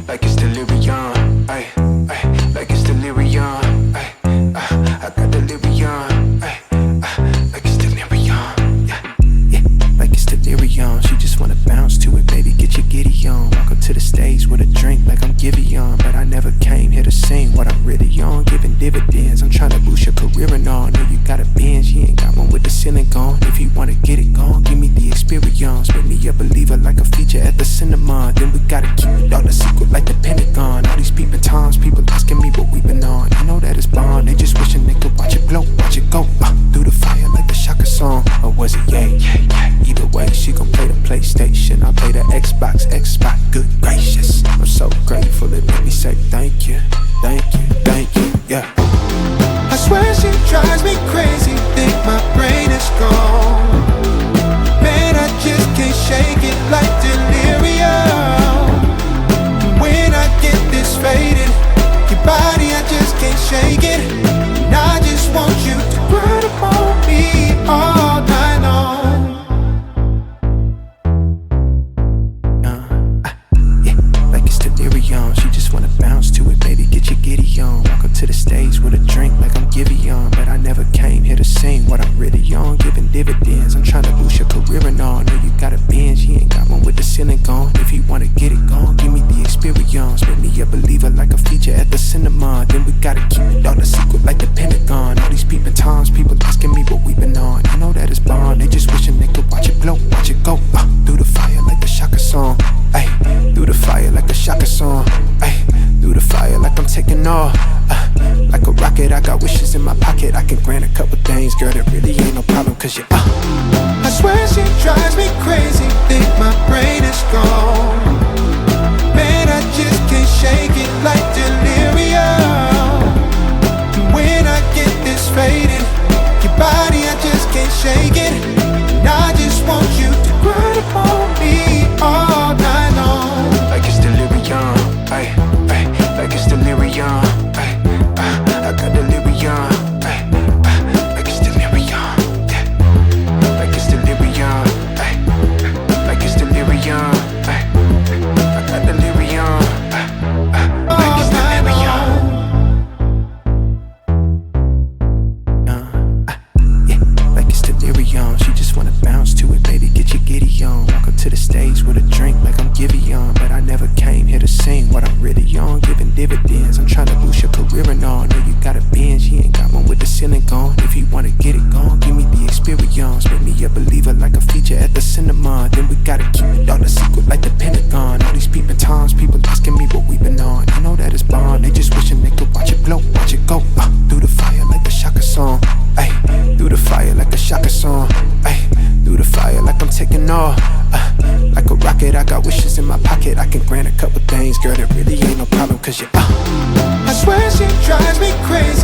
like it's delirium, ay, ay, like it's delirium, ay, I got delirium, ay, like it's delirium, yeah, yeah, like it's delirium. She just wanna bounce to it, baby, get your giddy on. Walk up to the stage with a drink like I'm Giveon, but I never came here to sing what I'm really on, giving dividends. I'm trying to boost your career and all. Know you got a Benz, you ain't got one with the ceiling gone. If you wanna get it gone, give me the experience. Make me a believer like a feature at the cinema. Then we gotta keep it all a secret like the Pentagon. All these peeping times, people asking me what we been on. You know that it's bond, they just wishing they could watch it glow, watch it go through the fire like the Shaka song. Or was it yay? Either way, she gon' play the PlayStation, I play the Xbox, good gracious. I'm so grateful, it made me say thank you, thank you, thank you, yeah. I swear she drives me crazy, think my brain is gone. Man, I just can't shake it like delirium. When I get this faded, your body, I just can't shake it. And I just want you to grind upon me all night long. She just wanna bounce to it, baby, get your giddy on. Walk up to the stage with a drink like I'm Giveon, but I never came here to sing what I'm really on, giving dividends. I'm trying to boost your career and all. Know you got a Benz, you ain't got one with the ceiling gone. If you wanna get it gone, give me the experience. Make me a believer like a feature at the cinema. Then we gotta keep it all a secret like the Pentagon. All these peeping times, people asking me what we been on. You know that it's bond, they just wishing they could watch it glow, watch it go through the fire like the Shaka song, ay, through the fire like the Shaka song, ay, through the fire like I'm taking off, like a rocket. I got wishes in my pocket, I can grant a couple things, girl, that really ain't no problem, cause you're I swear she drives me crazy, think my brain is gone. Man, I just can't shake it like delirium. And when I get this faded, your body, I just can't shake it. And I just want you to grind upon me all night long. like it's delirium, ay, ay, like it's delirium, ay, I got delirium, ay, like it's delirium, yeah, like it's delirium, ay, like it's delirium, ay, I got delirium, like it's delirium. Yeah, like it's delirium. She just wanna bounce to it, baby, get your giddy on. Walk up to the stage with a drink like I'm Giveon, but I never came here to sing what I'm really on, giving dividends. I'm trying to boost your career and all. Know you got a Benz, you ain't got one with the ceiling gone. If you wanna get it gone, give me the experience. Make me a believer like a feature at the cinema. Then we gotta keep it all a secret like the Pentagon. All these peeping times, people asking me what we been on. You know that it's bond, they just wishing they could watch it glow, watch it go through the fire like the Shaka song, ay, through the fire like the Shaka song, ay, through the fire like I'm taking off, like a rocket. I got wishes in my pocket, I can grant a couple things, girl, that really ain't no problem, cause you're I swear she drives me crazy,